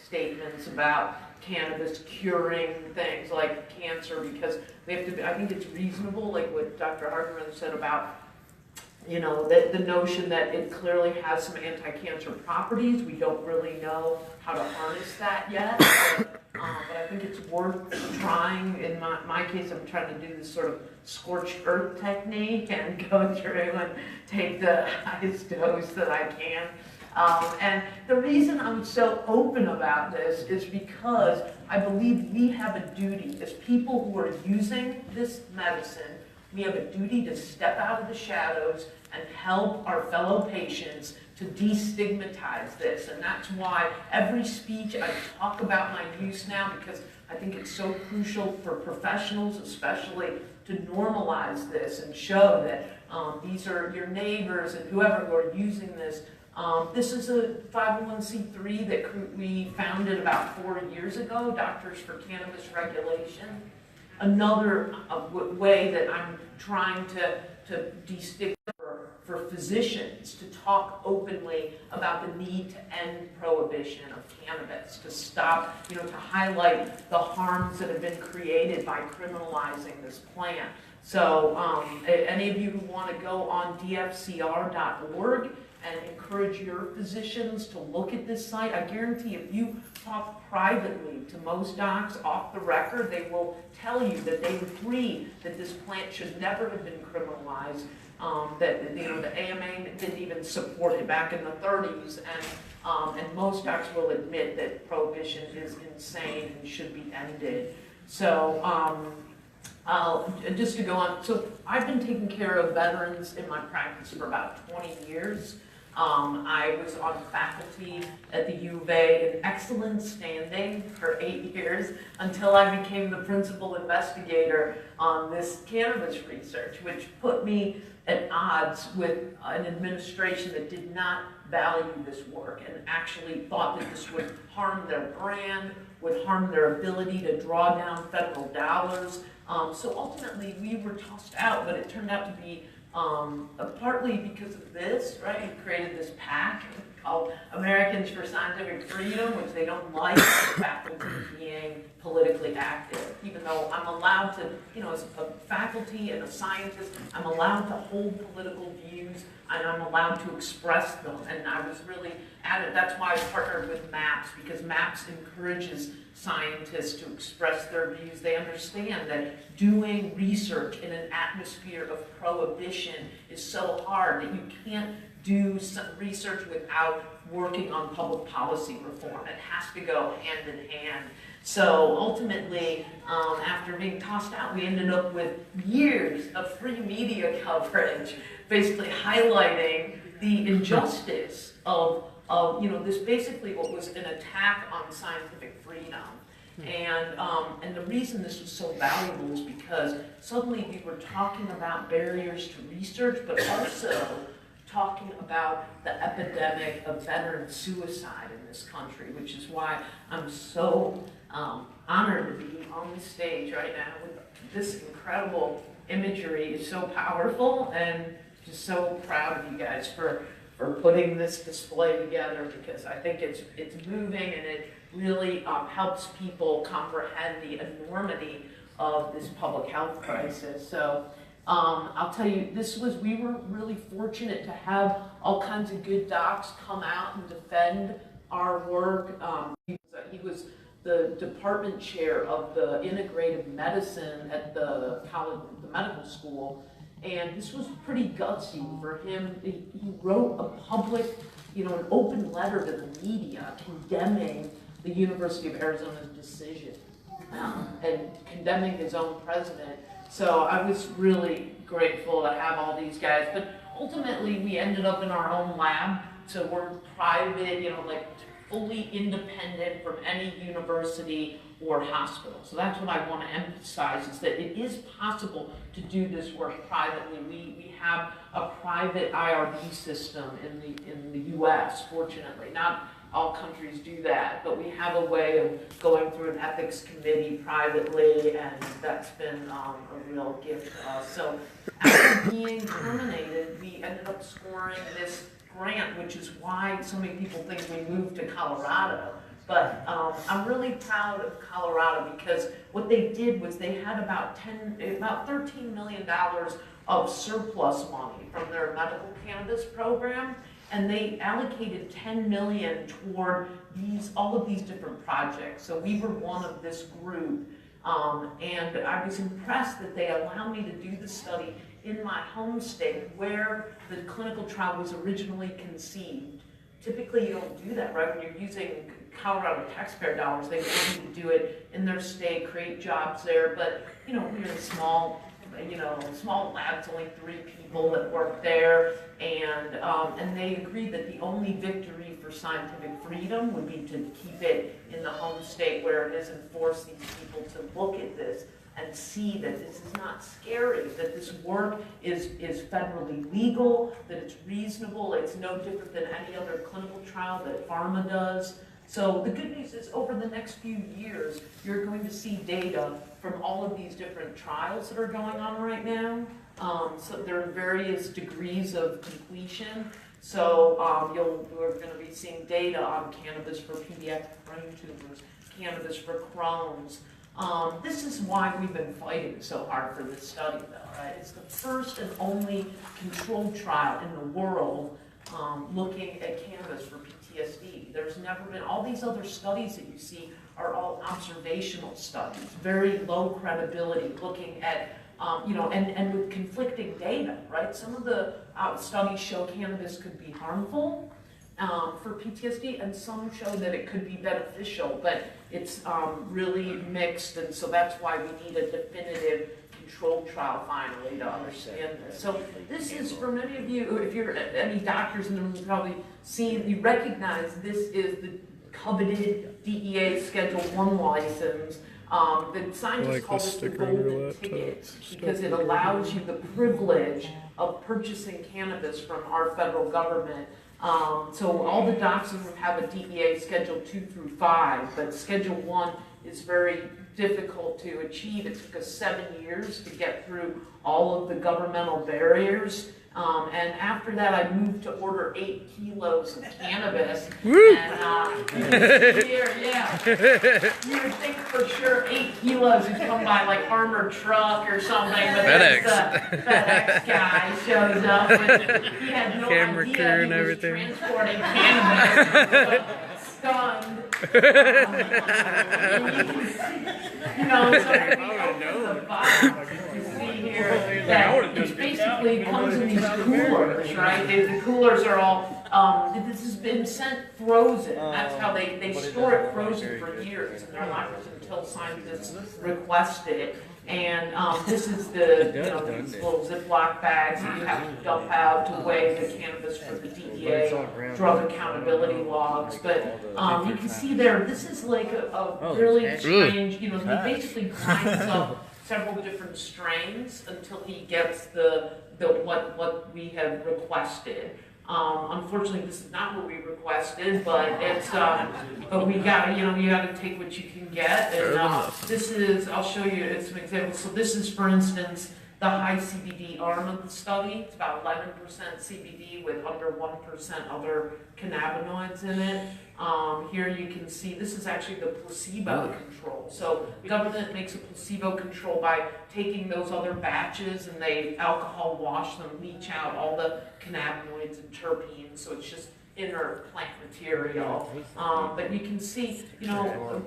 statements about cannabis curing things like cancer, because we have to, I think it's reasonable, like what Dr. Hartman said about, you know, the notion that it clearly has some anti-cancer properties. We don't really know how to harness that yet, but I think it's worth trying. In my case, I'm trying to do this sort of scorched earth technique and go through and take the highest dose that I can. And the reason I'm so open about this is because I believe we have a duty as people who are using this medicine. We have a duty to step out of the shadows and help our fellow patients to destigmatize this. And that's why every speech I talk about my use now, because I think it's so crucial for professionals especially to normalize this and show that these are your neighbors and whoever who are using this. This is a 501c3 that we founded about 4 years ago, Doctors for Cannabis Regulation. Another way that I'm trying to destigmatize for physicians to talk openly about the need to end prohibition of cannabis, to stop, you know, to highlight the harms that have been created by criminalizing this plant. So any of you who want to go on dfcr.org and encourage your physicians to look at this site, I guarantee if you talk privately to most docs off the record, they will tell you that they agree that this plant should never have been criminalized, that, you know, the AMA didn't even support it back in the 30s, and most docs will admit that prohibition is insane and should be ended. So just to go on, so I've been taking care of veterans in my practice for about 20 years. I was on faculty at the U of A in excellent standing for 8 years until I became the principal investigator on this cannabis research, which put me at odds with an administration that did not value this work and actually thought that this would harm their brand, would harm their ability to draw down federal dollars. So ultimately we were tossed out, but it turned out to be partly because of this, right? He created this PAC called Americans for Scientific Freedom, which they don't like faculty being politically active. Even though I'm allowed to, you know, as a faculty and a scientist, I'm allowed to hold political views and I'm allowed to express them. And I was really at it. That's why I partnered with MAPS, because MAPS encourages scientists to express their views. They understand that doing research in an atmosphere of prohibition is so hard that you can't do some research without working on public policy reform. It has to go hand in hand. So ultimately, after being tossed out, we ended up with years of free media coverage, basically highlighting the injustice of you know, this basically what was an attack on scientific freedom. And the reason this was so valuable is because suddenly we were talking about barriers to research, but also talking about the epidemic of veteran suicide in this country, which is why I'm so honored to be on the stage right now with this incredible imagery. It's so powerful, and just so proud of you guys for putting this display together, because I think it's moving and it really helps people comprehend the enormity of this public health crisis. So I'll tell you, we were really fortunate to have all kinds of good docs come out and defend our work. He was the department chair of the integrative medicine at the medical school. And this was pretty gutsy for him. He wrote a public, you know, an open letter to the media condemning the University of Arizona's decision and condemning his own president. So I was really grateful to have all these guys. But ultimately, we ended up in our own lab. So we're private, you know, like fully independent from any university or hospital. So that's what I want to emphasize, is that it is possible to do this work privately. We have a private IRB system in the US, fortunately. Not all countries do that, but we have a way of going through an ethics committee privately, and that's been a real gift to us. So after being terminated, we ended up scoring this grant, which is why so many people think we moved to Colorado. But I'm really proud of Colorado because what they did was they had about $13 million of surplus money from their medical cannabis program, and they allocated $10 million toward all of these different projects. So we were one of this group, and I was impressed that they allowed me to do the study in my home state where the clinical trial was originally conceived. Typically, you don't do that, right? When you're using Colorado taxpayer dollars, they want you to do it in their state, create jobs there. But we're in a small labs, only 3 people that work there, and they agreed that the only victory for scientific freedom would be to keep it in the home state where it is, and force these people to look at this and see that this is not scary, that this work is federally legal, that it's reasonable, it's no different than any other clinical trial that pharma does. So the good news is over the next few years, you're going to see data from all of these different trials that are going on right now. So there are various degrees of completion. So we're going to be seeing data on cannabis for pediatric brain tumors, cannabis for Crohn's. This is why we've been fighting so hard for this study, though, right? It's the first and only controlled trial in the world looking at cannabis for PTSD. There's never been, all these other studies that you see are all observational studies, very low credibility, looking at, and with conflicting data, right? Some of the studies show cannabis could be harmful for PTSD, and some show that it could be beneficial, but it's really mixed, and so that's why we need a definitive controlled trial finally to understand this. So this is, for many of you, if you're any doctors in the room, probably you recognize this is the coveted DEA Schedule 1 license. The scientists call this the golden ticket because it allows you the privilege of purchasing cannabis from our federal government. So all the docs have a DEA Schedule 2 through 5, but Schedule 1 is very difficult to achieve. It took us 7 years to get through all of the governmental barriers. And after that, I moved to order 8 kilos of cannabis. Woo! And here, yeah. You would think for sure 8 kilos would come by like armored truck or something, but then the FedEx guy shows up and he had no Camera idea crew and he was everything. transporting cannabis. Stunned. And you can see, so if we open the box, you see here that it basically comes in these coolers, right? The coolers are all, this has been sent frozen. That's how they store it frozen for years, and they're not until scientists request it. And this is these little Ziploc bags that you have to dump out to weigh the cannabis for the DEA drug accountability logs. But you can see there, this is like a really strange, he basically grinds up several different strains until he gets what we have requested. Unfortunately, this is not what we requested, but it's but we got you got to take what you can get. And this is, I'll show you. It's an example. So this is, for instance, the high CBD arm of the study. It's about 11% CBD with under 1% other cannabinoids in it. Here you can see this is actually the placebo control. So the government makes a placebo control by taking those other batches and they alcohol wash them, leach out all the cannabinoids and terpenes. So it's just inert plant material. But you can see,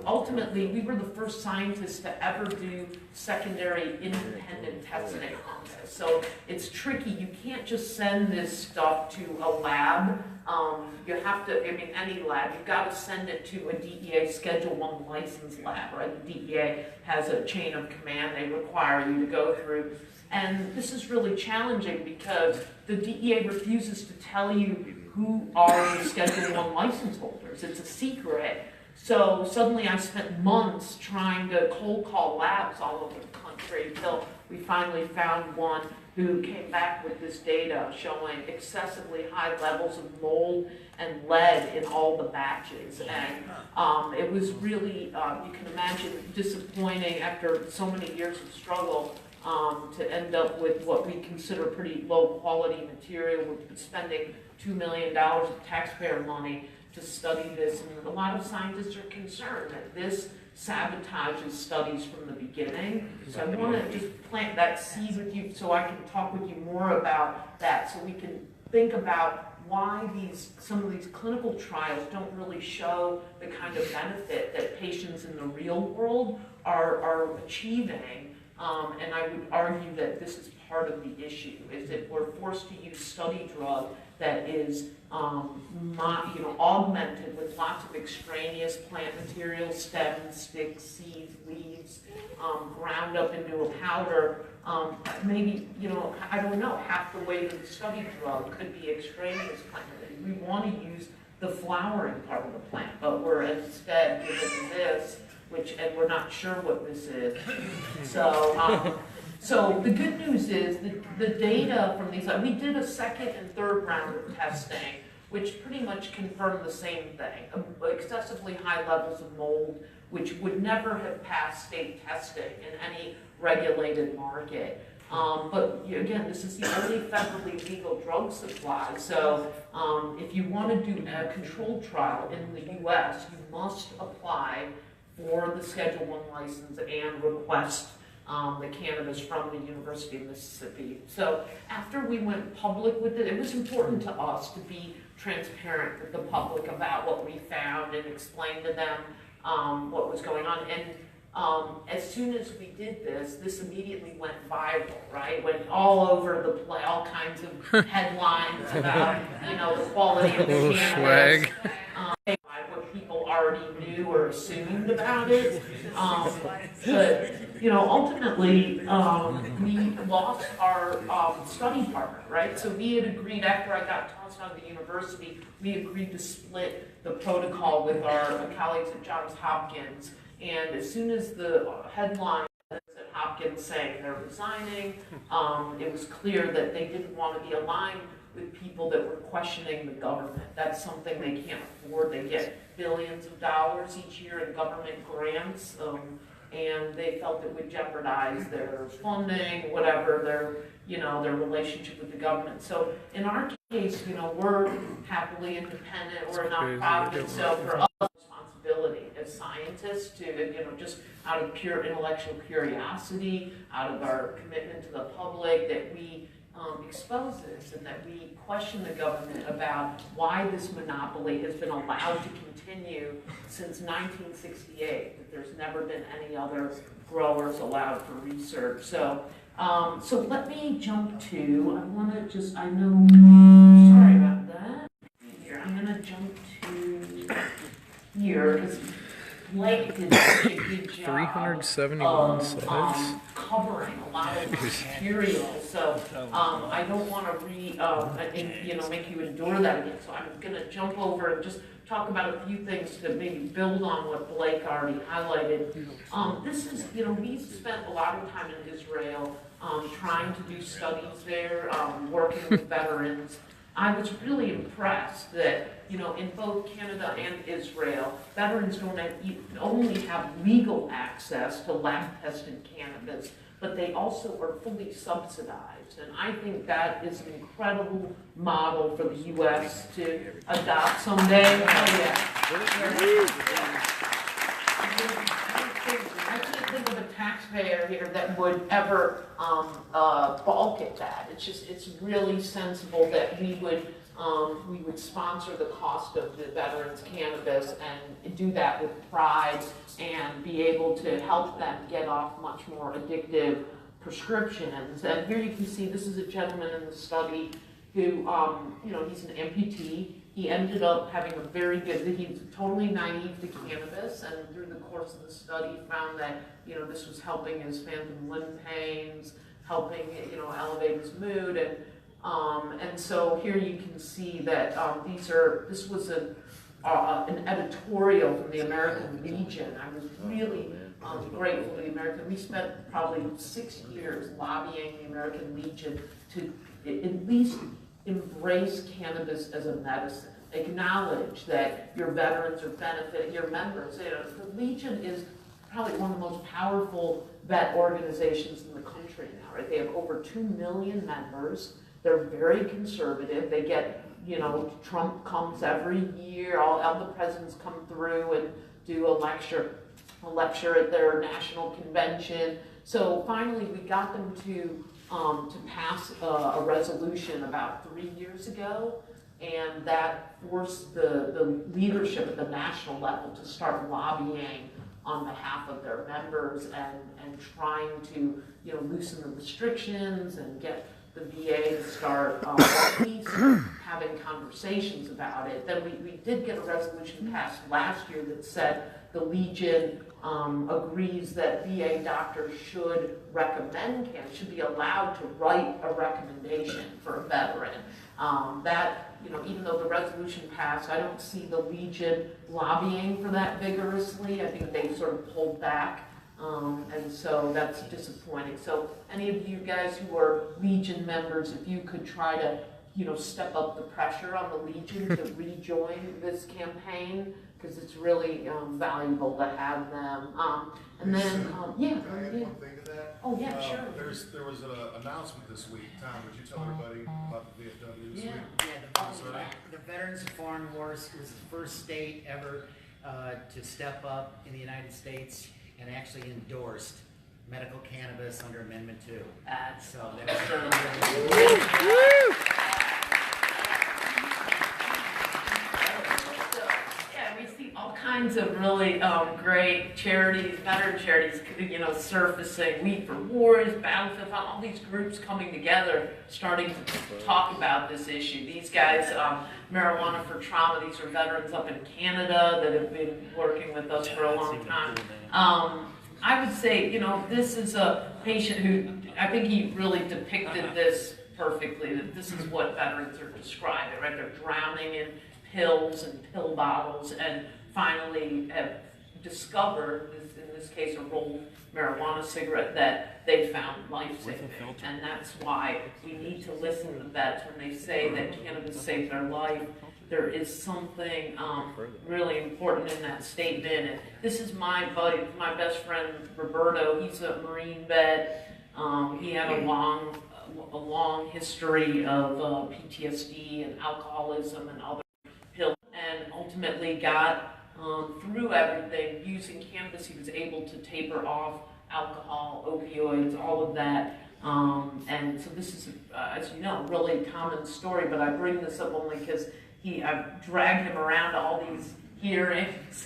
ultimately we were the first scientists to ever do secondary independent testing on this. So it's tricky. You can't just send this stuff to a lab. You have to, any lab, you've got to send it to a DEA Schedule 1 license lab, right? The DEA has a chain of command they require you to go through. And this is really challenging because the DEA refuses to tell you who are the Schedule 1 license holders. It's a secret. So suddenly I spent months trying to cold call labs all over the country until we finally found one who came back with this data showing excessively high levels of mold and lead in all the batches. And it was really, you can imagine, disappointing after so many years of struggle to end up with what we consider pretty low quality material. We're spending $2 million of taxpayer money to study this, and a lot of scientists are concerned that this sabotages studies from the beginning. So I want to just plant that seed with you so I can talk with you more about that, so we can think about why some of these clinical trials don't really show the kind of benefit that patients in the real world are achieving. And I would argue that this is part of the issue, is that we're forced to use study drug that is augmented with lots of extraneous plant materials, stems, sticks, seeds, leaves, ground up into a powder. Maybe, I don't know, half the way to the study drug could be extraneous plant material. We want to use the flowering part of the plant, but we're instead given this, and we're not sure what this is. So the good news is the data from these, we did a second and third round of testing, which pretty much confirmed the same thing. Excessively high levels of mold, which would never have passed state testing in any regulated market. But again, this is the only federally legal drug supply. So if you want to do a controlled trial in the US, you must apply for the Schedule I license and request the cannabis from the University of Mississippi. So after we went public with it, it was important to us to be transparent with the public about what we found and explain to them what was going on. And as soon as we did this immediately went viral, right? Went all over the place, all kinds of headlines about, the quality of the cannabis. What people already knew or assumed about it. But ultimately, we lost our study partner, right? So we had agreed, after I got tossed out of the university, we agreed to split the protocol with our colleagues at Johns Hopkins. And as soon as the headline at Hopkins saying they're resigning, it was clear that they didn't want to be aligned with people that were questioning the government. That's something they can't afford. They get billions of dollars each year in government grants, and they felt it would jeopardize their funding, whatever, their relationship with the government. So in our case, we're happily independent, we're a nonprofit, so for us, responsibility as scientists to, just out of pure intellectual curiosity, out of our commitment to the public, that we expose this and that we question the government about why this monopoly has been allowed to continue since 1968, that there's never been any other growers allowed for research. So let me jump to, sorry about that. Here, I'm going to jump to here, because Blake did such a good job 371 slides. Covering a lot of material, so I don't want to make you endure that again. So I'm going to jump over and just talk about a few things to maybe build on what Blake already highlighted. This is, we spent a lot of time in Israel trying to do studies there, working with veterans. I was really impressed that, in both Canada and Israel, veterans don't only have legal access to lab-tested cannabis, but they also are fully subsidized. And I think that is an incredible model for the U.S. to adopt someday. Oh, yeah. I can't think of a taxpayer here that would ever balk at that. It's really sensible that we would sponsor the cost of the veterans' cannabis and do that with pride and be able to help them get off much more addictive prescriptions. And here you can see this is a gentleman in the study who, he's an amputee. He ended up having a very good, he was totally naive to cannabis, and through the course of the study found that, this was helping his phantom limb pains, helping, elevate his mood, and so here you can see that this was an editorial from the American Legion. I was really grateful to the American. We spent probably 6 years lobbying the American Legion to at least embrace cannabis as a medicine. Acknowledge that your veterans are benefiting, your members. The Legion is probably one of the most powerful vet organizations in the country now, right? They have over 2 million members. They're very conservative. They get you know, Trump comes every year, all the presidents come through and do a lecture at their national convention. So finally, we got them to pass a resolution about 3 years ago, and that forced the leadership at the national level to start lobbying on behalf of their members and trying to, you know, loosen the restrictions and get the VA to start at least having conversations about it. Then we did get a resolution passed last year that said the Legion agrees that VA doctors should recommend cannabis, should be allowed to write a recommendation for a veteran. That, you know, even though the resolution passed, I don't see the Legion lobbying for that vigorously. I think they sort of pulled back. And so that's disappointing. So any of you guys who are Legion members, if you could try to, you know, step up the pressure on the Legion to rejoin this campaign, because it's really valuable to have them. And then, yeah. Can I add one thing to that? Oh, yeah, sure. There was an announcement this week. Tom, would you tell everybody about the VFW this week? Yeah, the Veterans of Foreign Wars was the first state ever to step up in the United States and actually endorsed medical cannabis under Amendment 2. So that was all kinds of really great charities, veteran charities, you know, surfacing. We for Wars, Battlefield, all these groups coming together, starting to talk about this issue. These guys, Marijuana for Trauma, these are veterans up in Canada that have been working with us for a long time. I would say, you know, this is a patient who, I think he really depicted this perfectly, that this is what veterans are describing, right? They're drowning in pills and pill bottles, and finally have discovered, in this case, a rolled marijuana cigarette that they found life-saving. And that's why we need to listen to vets when they say that cannabis saved their life. There is something really important in that statement. And this is my buddy, my best friend, Roberto. He's a Marine vet. He had a long history of PTSD and alcoholism and other pills, and ultimately got through everything using cannabis. He was able to taper off alcohol, opioids, all of that. And so this is, as you know, a really common story, but I bring this up only because I've dragged him around to all these hearings,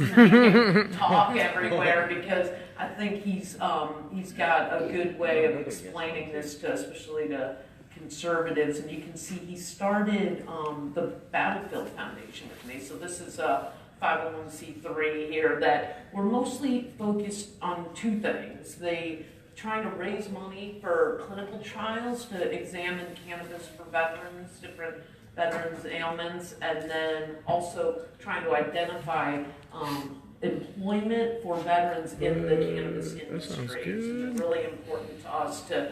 talk everywhere, because I think he's got a good way of explaining this to, especially to conservatives. And you can see he started the Battlefield Foundation with me. So this is a 501c3 here that we're mostly focused on two things. They trying to raise money for clinical trials to examine cannabis for veterans, different veterans' ailments, and then also trying to identify employment for veterans in the cannabis industry. So it's really important to us to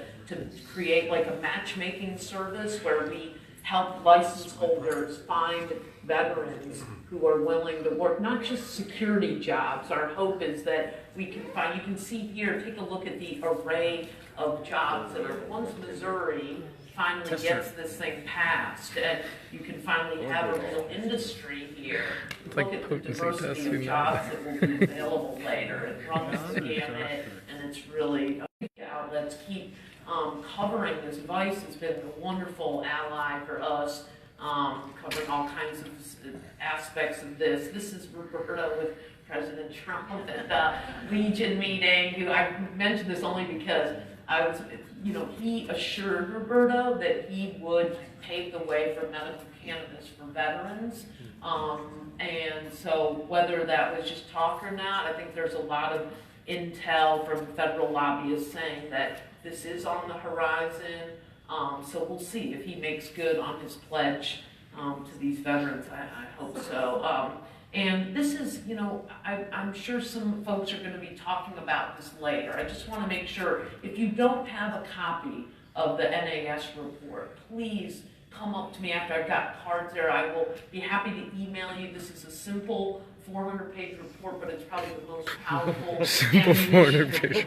create like a matchmaking service where we help license holders find veterans who are willing to work, not just security jobs. Our hope is that we can find, you can see here, take a look at the array of jobs that are, once Missouri finally gets this thing passed, and you can finally have a real industry here. Look at the diversity of jobs that will be available later, and run the gamut, and it's really, let's keep covering this. Vice has been a wonderful ally for us, covering all kinds of aspects of this. This is Roberta with President Trump at the Legion meeting, who I mentioned this only because I was, you know, he assured Roberto that he would pave the way for medical cannabis for veterans. And so whether that was just talk or not, I think there's a lot of intel from federal lobbyists saying that this is on the horizon. So we'll see if he makes good on his pledge to these veterans. I hope so. And this is, you know, I'm sure some folks are going to be talking about this later. I just want to make sure, if you don't have a copy of the NAS report, please come up to me after I've got cards there. I will be happy to email you. This is a simple 400-page report, but it's probably the most powerful Simple 400-page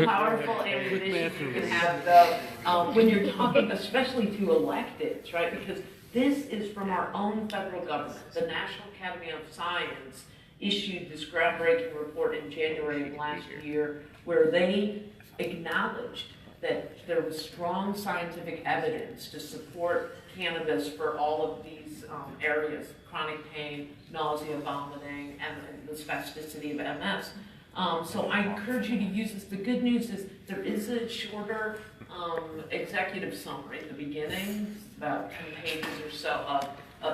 powerful ammunition you can have, though, when you're talking, especially to electeds, right? Because This is from our own federal government. The National Academy of Science issued this groundbreaking report in January of last year where they acknowledged that there was strong scientific evidence to support cannabis for all of these areas: chronic pain, nausea, vomiting, and the spasticity of MS. So I encourage you to use this. The good news is there is a shorter executive summary at the beginning, about 10 pages or so,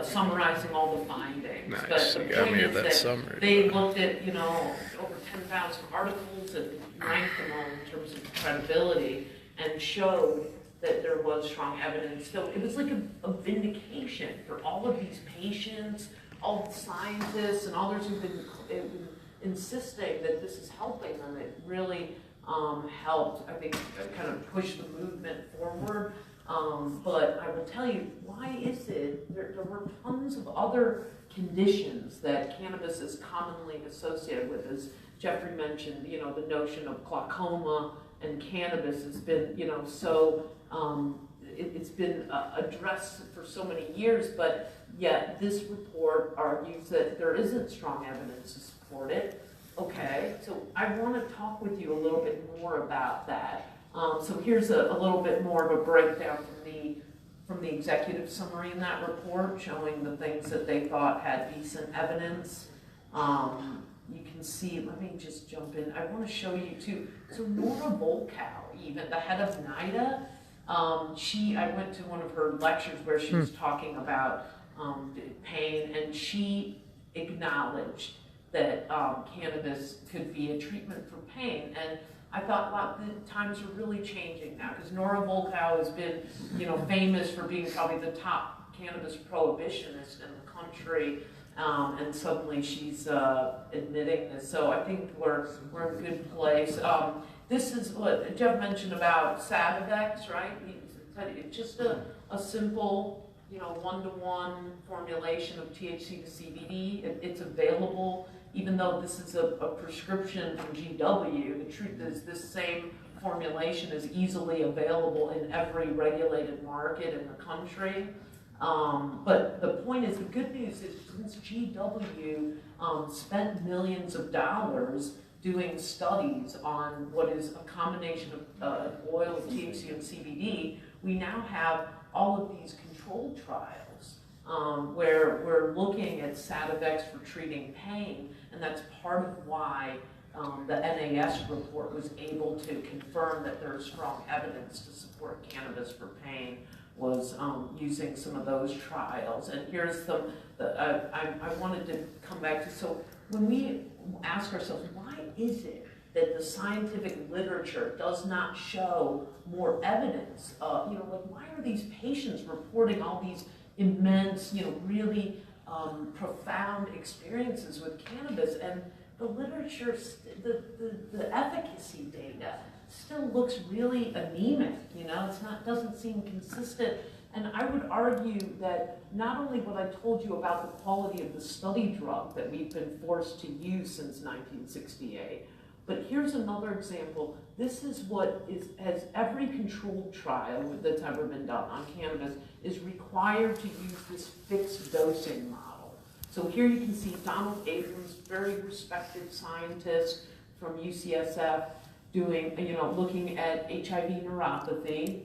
summarizing all the findings. Nice, But the you got point me is at that summary. they looked at, over 10,000 articles and ranked them all in terms of credibility and showed that there was strong evidence. So it was like a vindication for all of these patients, all the scientists, and others who've been insisting that this is helping them. It really helped, I think, kind of push the movement forward. But I will tell you, why is it? There were tons of other conditions that cannabis is commonly associated with. As Jeffrey mentioned, the notion of glaucoma and cannabis has been, so it's been addressed for so many years, but yet this report argues that there isn't strong evidence to support it. Okay, so I want to talk with you a little bit more about that. So here's a little bit more of a breakdown from the executive summary in that report, showing the things that they thought had decent evidence. You can see, let me just jump in. I want to show you too. So Nora Volkow, even the head of NIDA, I went to one of her lectures where she was talking about pain, and she acknowledged that cannabis could be a treatment for pain. And I thought, wow, the times are really changing now, because Nora Volkow has been, famous for being probably the top cannabis prohibitionist in the country, and suddenly she's admitting this. So I think we're in a good place. This is what Jeff mentioned about Sativex, right? It's just a simple, one-to-one formulation of THC to CBD. It's available. Even though this is a prescription from GW, the truth is this same formulation is easily available in every regulated market in the country. But the point is, the good news is since GW spent millions of dollars doing studies on what is a combination of oil of THC and CBD, we now have all of these controlled trials where we're looking at Sativex for treating pain, and that's part of why the NAS report was able to confirm that there is strong evidence to support cannabis for pain, was using some of those trials. And here's some, I wanted to come back to, so when we ask ourselves, why is it that the scientific literature does not show more evidence? Why are these patients reporting all these immense, really profound experiences with cannabis? And the literature, the efficacy data still looks really anemic. Doesn't seem consistent. And I would argue that not only what I told you about the quality of the study drug that we've been forced to use since 1968, but here's another example. This is what has every controlled trial that's ever been done on cannabis is required to use this fixed dosing model. So here you can see Donald Abrams, very respected scientist from UCSF, doing, looking at HIV neuropathy,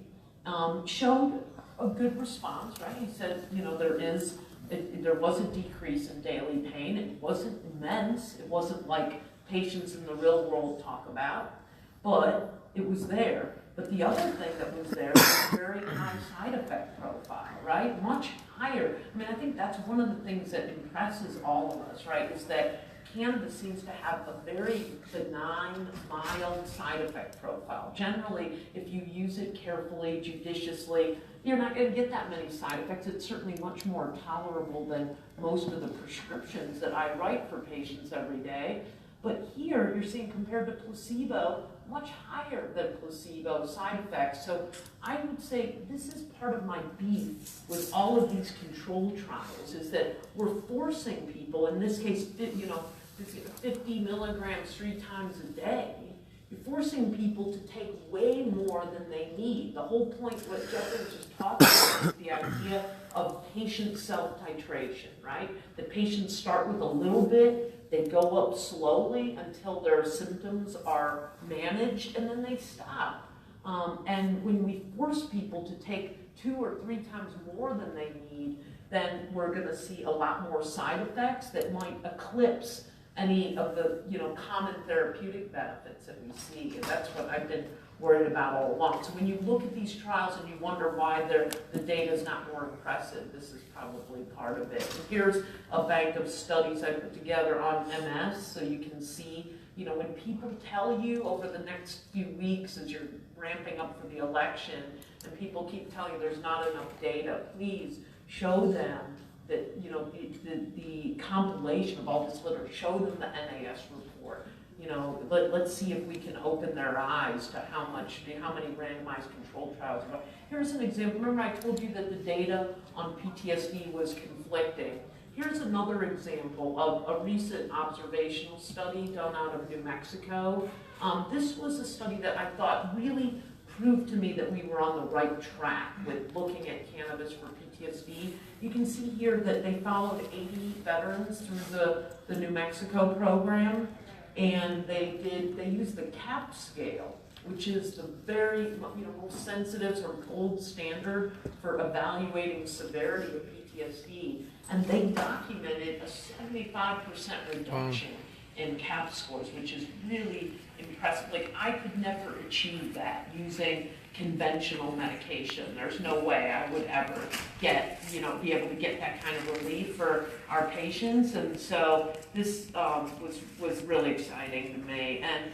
showed a good response, right? He said, there was a decrease in daily pain. It wasn't immense. It wasn't like patients in the real world talk about, but it was there. But the other thing that was there was a very high side effect profile, right? Much higher. I think that's one of the things that impresses all of us, right? Is that cannabis seems to have a very benign, mild side effect profile. Generally, if you use it carefully, judiciously, you're not going to get that many side effects. It's certainly much more tolerable than most of the prescriptions that I write for patients every day. But here, you're seeing compared to placebo, much higher than placebo side effects. So I would say this is part of my beef with all of these controlled trials, is that we're forcing people, in this case, 50 milligrams 3 times a day. You're forcing people to take way more than they need. The whole point, what Jeffrey was just talking about, is the idea of patient self-titration, right? The patients start with a little bit, they go up slowly until their symptoms are managed, and then they stop. And when we force people to take 2 or 3 times more than they need, then we're going to see a lot more side effects that might eclipse any of the common therapeutic benefits that we see. And that's what I've been worried about all along. So when you look at these trials and you wonder why the data is not more impressive, this is probably part of it. And here's a bank of studies I put together on MS, so you can see, when people tell you over the next few weeks as you're ramping up for the election, and people keep telling you there's not enough data, please show them that, the compilation of all this literature, show them the NAS report. Let's see if we can open their eyes to how many randomized controlled trials. Here's an example. Remember I told you that the data on PTSD was conflicting. Here's another example of a recent observational study done out of New Mexico. This was a study that I thought really proved to me that we were on the right track with looking at cannabis for PTSD. You can see here that they followed 80 veterans through the New Mexico program, and they used the CAP scale, which is the very most sensitive or gold standard for evaluating severity of PTSD, and they documented a 75% reduction in CAP scores, which is really impressive. Like, I could never achieve that using conventional medication. There's no way I would ever be able to get that kind of relief for our patients. And so this was really exciting to me. And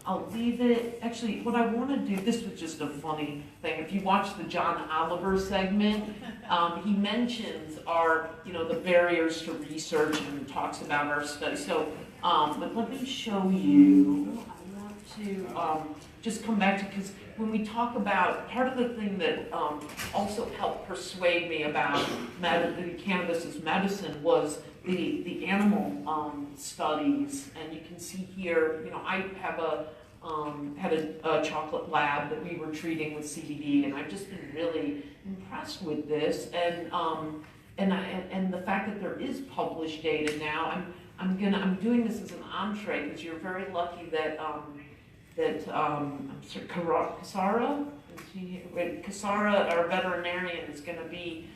I'll leave it. Actually, what I want to do, this was just a funny thing. If you watch the John Oliver segment, he mentions the barriers to research and talks about our study. So, but let me show you. I want to just come back to, because when we talk about, part of the thing that also helped persuade me about cannabis as medicine was the animal studies. And you can see here, I have had a chocolate lab that we were treating with CBD, and I've just been really impressed with this. And the fact that there is published data now, I'm doing this as an entree because you're very lucky that Kasara, our veterinarian, is going to be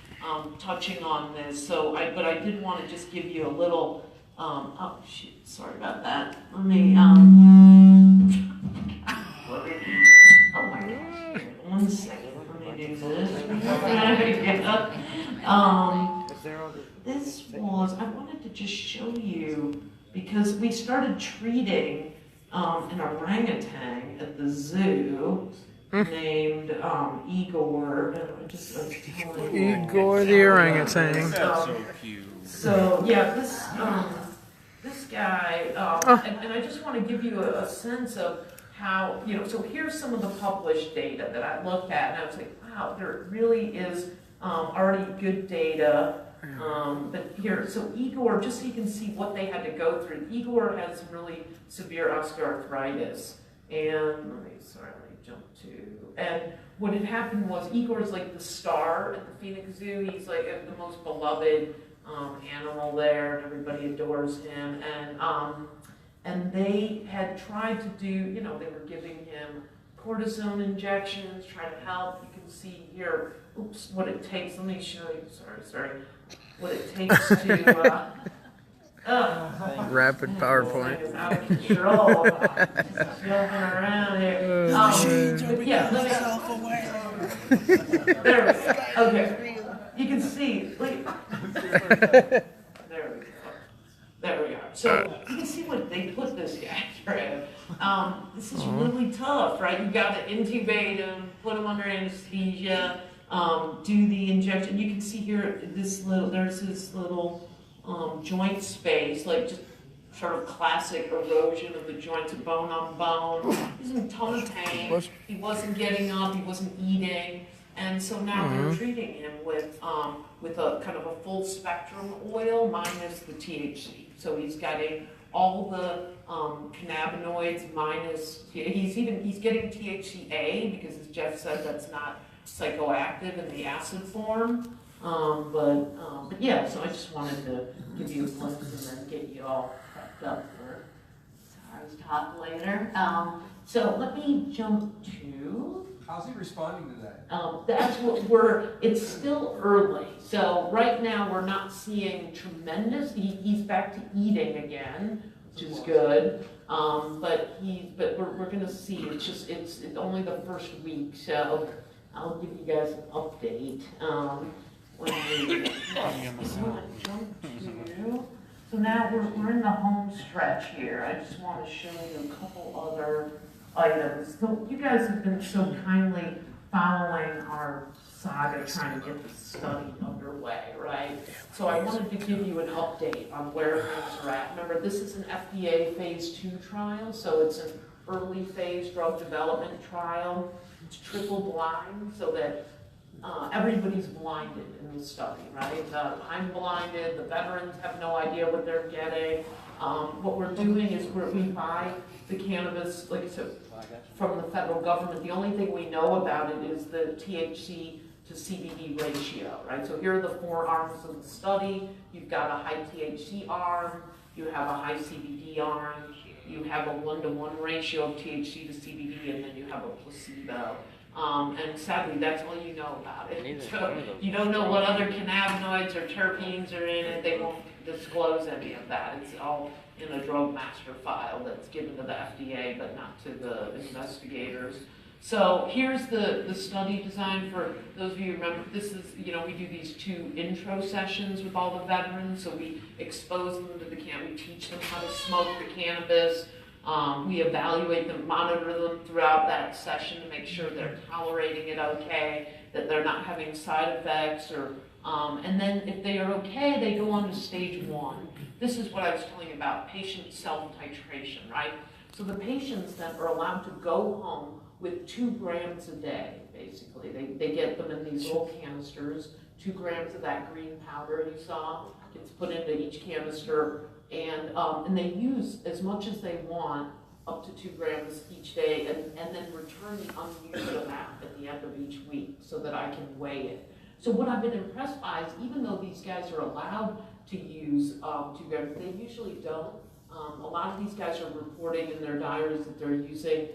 touching on this. So, but I did want to just give you a little. Oh shoot! Sorry about that. Let me. Oh my gosh! 1 second. Let me do this. This was. I wanted to just show you because we started treating an orangutan at the zoo named Igor. Igor the orangutan. That's so cute. So yeah, this guy, and I just want to give you a sense of how, so here's some of the published data that I looked at, and I was like, wow, there really is already good data. But here, so Igor, just so you can see what they had to go through, Igor has some really severe osteoarthritis. And let me jump to, and what had happened was Igor's like the star at the Phoenix Zoo. He's like the most beloved animal there, and everybody adores him. And they had tried to do, they were giving him cortisone injections, trying to help. You can see here, oops, what it takes. Let me show you, sorry. What it takes to, Rapid PowerPoint. Out of control. Jumping around here. But yeah, there we go. Okay. You can see, look. There we go. There we are. So you can see what they put this guy through. This is really tough, right? You got to intubate him, put him under anesthesia, do the injection. You can see here there's this little joint space, like just sort of classic erosion of the joints, bone on bone. He's in a ton of pain. He wasn't getting up. He wasn't eating. And so now they're treating him with a kind of a full spectrum oil minus the THC. So he's getting all the cannabinoids minus, he's getting THCA because as Jeff said, that's not psychoactive in the acid form. But yeah, so I just wanted to give you a glimpse and then get you all prepped up for Sarah's talk later. So let me jump to. How's he responding to that? That's what it's still early. So right now we're not seeing tremendous, he's back to eating again, which is good. But we're gonna see, it's only the first week, so I'll give you guys an update. When we jump to, so now we're in the home stretch here. I just want to show you a couple other items. So you guys have been so kindly following our saga trying to get the study underway, right? So I wanted to give you an update on where things are at. Remember, this is an FDA phase 2 trial, so it's an early phase drug development trial. It's triple blind, so that everybody's blinded in the study, right? I'm blinded, the veterans have no idea what they're getting. What we're doing is we buy the cannabis, like I said, from the federal government. The only thing we know about it is the THC to CBD ratio, right? So here are the 4 arms of the study. You've got a high THC arm, you have a high CBD arm, you have a 1-to-1 ratio of THC to CBD, and then you have a placebo. And sadly, that's all you know about it. So you don't know what other cannabinoids or terpenes are in it. They won't disclose any of that. It's all in a drug master file that's given to the FDA, but not to the investigators. So here's the study design for those of you who remember. This is, we do these 2 intro sessions with all the veterans. So we expose them to the cannabis, we teach them how to smoke the cannabis. We evaluate them, monitor them throughout that session to make sure they're tolerating it okay, that they're not having side effects, and then if they are okay, they go on to stage 1. This is what I was telling you about, patient self-titration, right? So the patients then are allowed to go home with 2 grams a day, basically. They get them in these little canisters, 2 grams of that green powder you saw. It's put into each canister. And they use as much as they want, up to 2 grams each day, and then return the unused amount at the end of each week so that I can weigh it. So what I've been impressed by is even though these guys are allowed to use 2 grams, they usually don't. A lot of these guys are reporting in their diaries that they're using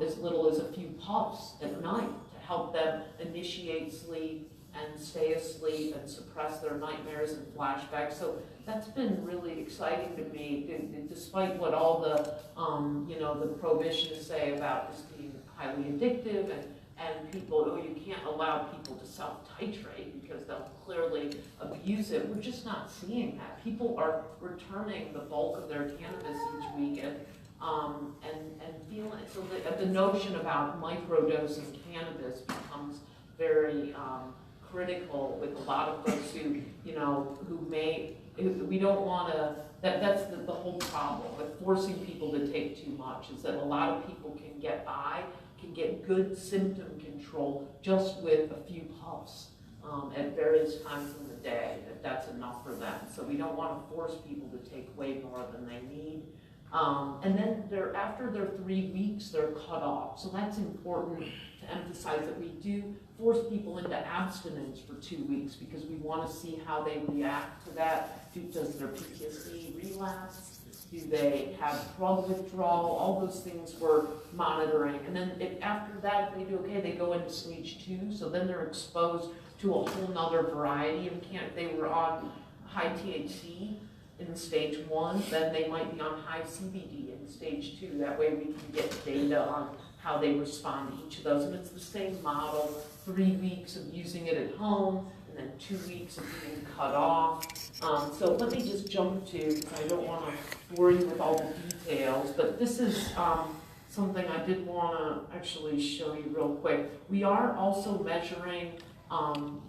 as little as a few puffs at night to help them initiate sleep and stay asleep and suppress their nightmares and flashbacks. So that's been really exciting to me, despite what all the, the prohibitionists say about this being highly addictive and people, you can't allow people to self-titrate because they'll clearly abuse it. We're just not seeing that. People are returning the bulk of their cannabis each week and feeling, so the notion about microdosing cannabis becomes very critical with a lot of folks who, we don't want to, that's the whole problem with forcing people to take too much, is that a lot of people can get by, can get good symptom control just with a few puffs at various times in the day, if that's enough for them. So we don't want to force people to take way more than they need. And then after their 3 weeks, they're cut off. So that's important to emphasize, that we do force people into abstinence for 2 weeks because we want to see how they react to that. Does their PTSD relapse? Do they have drug withdrawal? All those things we're monitoring. And then after that, if they do okay, they go into stage 2. So then they're exposed to a whole nother variety of cannabis. If they were on high THC in stage 1, then they might be on high CBD in stage 2. That way we can get data on how they respond to each of those. And it's the same model, 3 weeks of using it at home, and then 2 weeks of being cut off. So let me just jump to, because I don't want to bore you with all the details, but this is something I did want to actually show you real quick. We are also measuring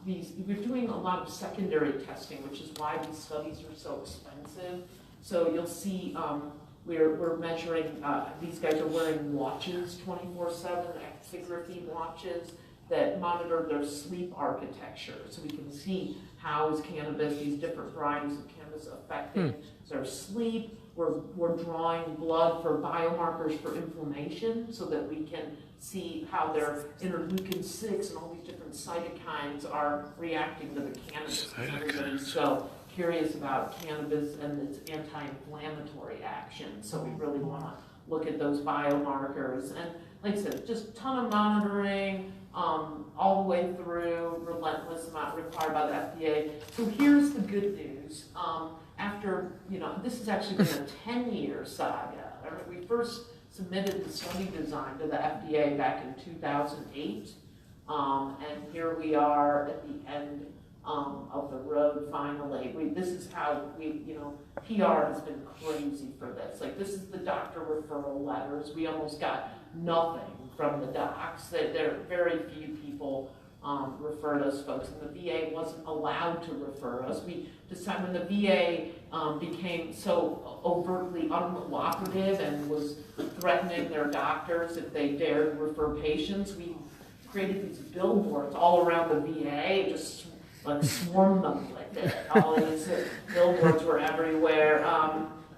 we're doing a lot of secondary testing, which is why these studies are so expensive. So you'll see we're measuring, these guys are wearing watches 24/7, actigraphy watches that monitor their sleep architecture. So we can see how is cannabis, these different varieties of cannabis affecting their sleep. We're drawing blood for biomarkers for inflammation so that we can see how their interleukin-6 and all these different cytokines are reacting to the cannabis. Everybody's so curious about cannabis and its anti-inflammatory action. So we really want to look at those biomarkers. And like I said, just a ton of monitoring, all the way through, relentless amount required by the FDA. So here's the good news. After, this has actually been a 10-year saga. We first submitted the study design to the FDA back in 2008. And here we are at the end of the road finally. This is how PR has been crazy for this. Like, this is the doctor referral letters. We almost got nothing from the docs. There are very few people referred us folks, and the VA wasn't allowed to refer us. We decided when the VA became so overtly uncooperative and was threatening their doctors if they dared refer patients, we created these billboards all around the VA, just like swarmed them with it. All these billboards were everywhere.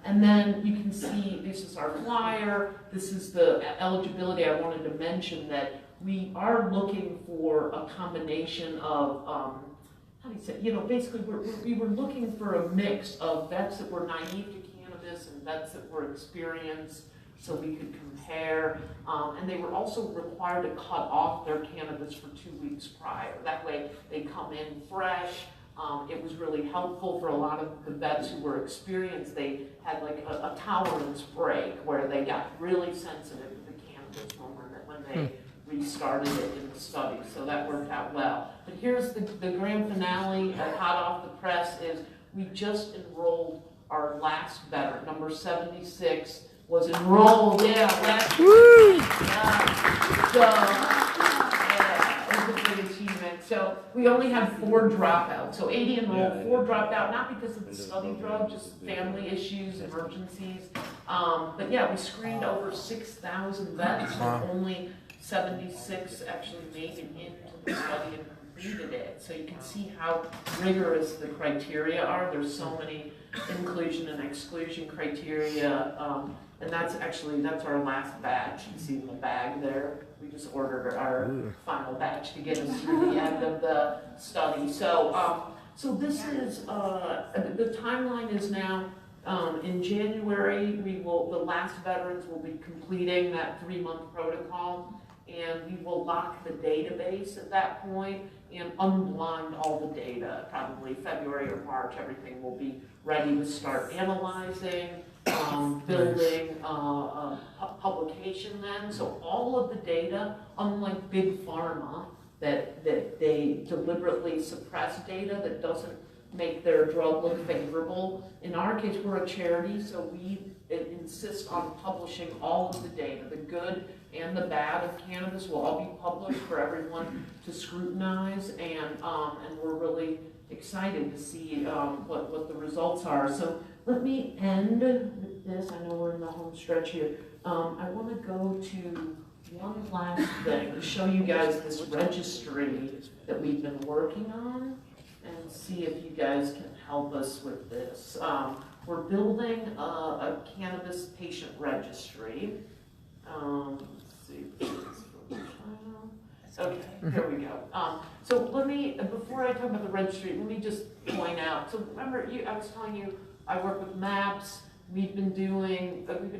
And then you can see, this is our flyer. This is the eligibility. I wanted to mention that we are looking for a combination of, how do you say, basically we were looking for a mix of vets that were naive to cannabis and vets that were experienced, so we could compare. And they were also required to cut off their cannabis for 2 weeks prior. That way they come in fresh. It was really helpful for a lot of the vets who were experienced. They had like a tolerance break where they got really sensitive to the cannabis when they restarted it in the study. So that worked out well. But here's the grand finale, hot off the press, is we just enrolled our last veteran, number 76, was enrolled, last week. It was a big achievement. So we only had 4 dropouts. So 80 enrolled, 4 dropped out, not because of the study drug, just family issues, emergencies. But yeah, we screened over 6,000 vets, and only 76 actually made it into the study and completed it. So you can see how rigorous the criteria are. There's so many inclusion and exclusion criteria. And that's our last batch. You see in the bag there. We just ordered our final batch to get us through the end of the study. So, so this is, the timeline is now, in January, the last veterans will be completing that 3-month protocol, and we will lock the database at that point and unblind all the data. Probably February or March, everything will be ready to start analyzing, building publication then. So all of the data, unlike big pharma, that they deliberately suppress data that doesn't make their drug look favorable. In our case, we're a charity, so we insist on publishing all of the data. The good and the bad of cannabis will all be published for everyone to scrutinize, and we're really excited to see what the results are. So let me end with this. I know we're in the home stretch here. I want to go to one last thing to show you guys this registry that we've been working on and see if you guys can help us with this. We're building a cannabis patient registry. Let's see. Okay, here we go. So let me, before I talk about the registry, let me just point out. So remember, I was telling you, I work with MAPS. We've been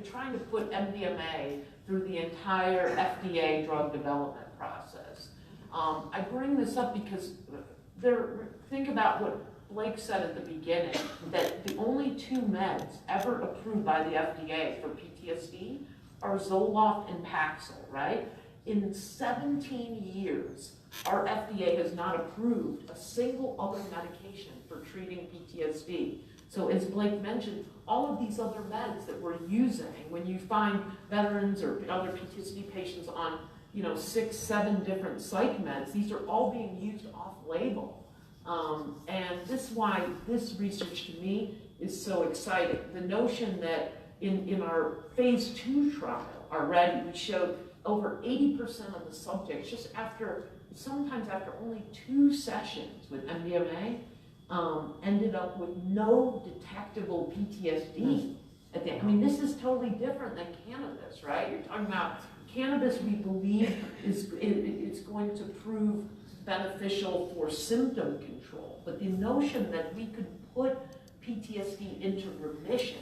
trying to put MDMA through the entire FDA drug development process. I bring this up because think about what Blake said at the beginning, that the only 2 meds ever approved by the FDA for PTSD are Zoloft and Paxil, right? In 17 years, our FDA has not approved a single other medication for treating PTSD. So as Blake mentioned, all of these other meds that we're using, when you find veterans or other PTSD patients on 6, 7 different psych meds, these are all being used off-label. And this is why this research to me is so exciting. The notion that in our phase 2 trial already, we showed over 80% of the subjects, sometimes after only 2 sessions with MDMA, ended up with no detectable PTSD. I mean, this is totally different than cannabis, right? You're talking about cannabis, we believe it's going to prove beneficial for symptom control, but the notion that we could put PTSD into remission,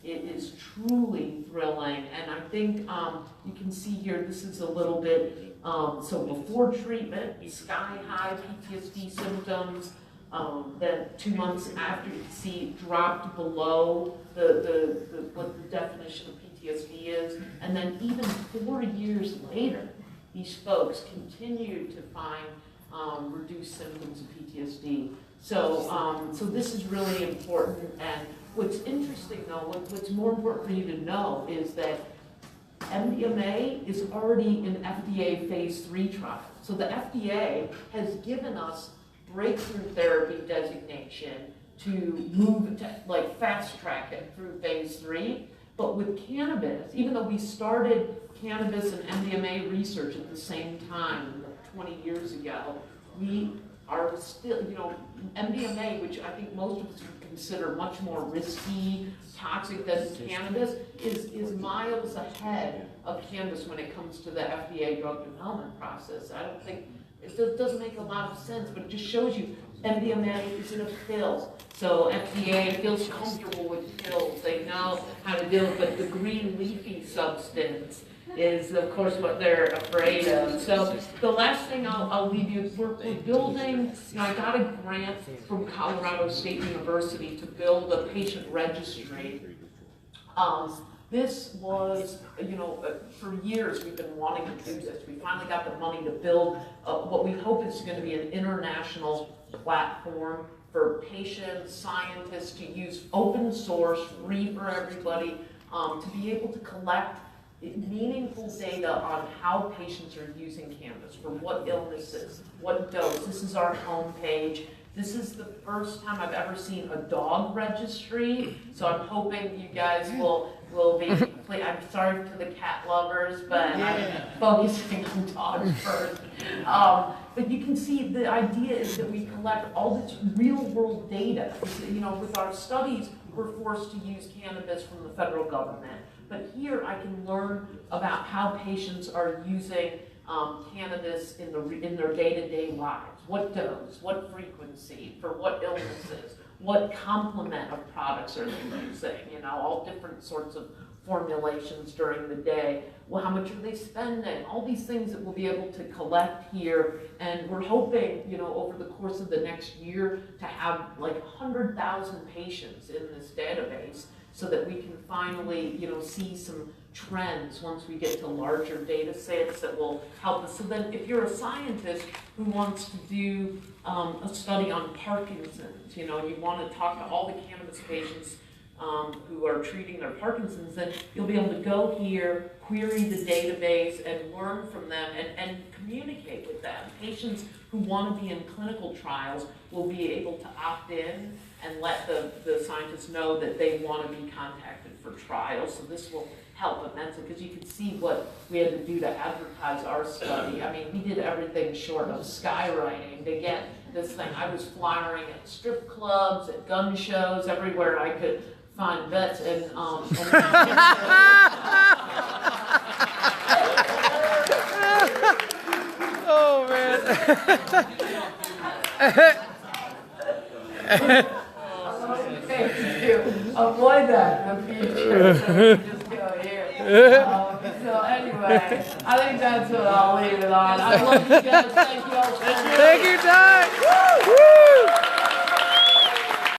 it is truly thrilling. And I think you can see here, this is a little bit, so before treatment, sky high PTSD symptoms, then 2 months after, you can see it dropped below what the definition of PTSD is, and then even 4 years later, these folks continue to find reduced symptoms of PTSD. So, so this is really important. And what's interesting, though, what's more important for you to know is that MDMA is already in FDA phase 3 trial. So the FDA has given us breakthrough therapy designation to move to, like, fast track it through phase 3. But with cannabis, even though we started cannabis and MDMA research at the same time 20 years ago, we are still, you know, MDMA, which I think most of us would consider much more risky, toxic than cannabis, is miles ahead of cannabis when it comes to the FDA drug development process. I don't think, it doesn't make a lot of sense, but it just shows you MDMA is in a pill. So FDA feels comfortable with pills. They know how to deal with it, but the green leafy substance is, of course, what they're afraid of. So the last thing I'll leave you, we're building, you know, I got a grant from Colorado State University to build a patient registry. This was, you know, for years we've been wanting to do this. We finally got the money to build what we hope is going to be an international platform for patients, scientists to use, open source, free for everybody, to be able to collect meaningful data on how patients are using cannabis, for what illnesses, what dose. This is our homepage. This is the first time I've ever seen a dog registry, so I'm hoping you guys will be, I'm sorry to the cat lovers, but I'm focusing on dogs first. But you can see the idea is that we collect all this real world data. You know, with our studies, we're forced to use cannabis from the federal government. But here I can learn about how patients are using cannabis in their day-to-day lives. What dose, what frequency, for what illnesses, what complement of products are they using, you know, all different sorts of formulations during the day. Well, how much are they spending? All these things that we'll be able to collect here. And we're hoping, you know, over the course of the next year to have like 100,000 patients in this database so that we can finally, you know, see some trends once we get to larger data sets that will help us. So then if you're a scientist who wants to do a study on Parkinson's, you know, you want to talk to all the cannabis patients who are treating their Parkinson's, then you'll be able to go here, query the database, and learn from them and communicate with them. Patients who want to be in clinical trials will be able to opt in and let the scientists know that they want to be contacted for trials. So this will help immensely, because you can see what we had to do to advertise our study. I mean, we did everything short of skywriting to get this thing. I was flyering at strip clubs, at gun shows, everywhere I could find vets, and Oh man. Thank you. Avoid that in the future. So just go here. So anyway, I think that's what I'll leave it on. I love you guys. Thank you all so much. Thank you, Doc. Woo!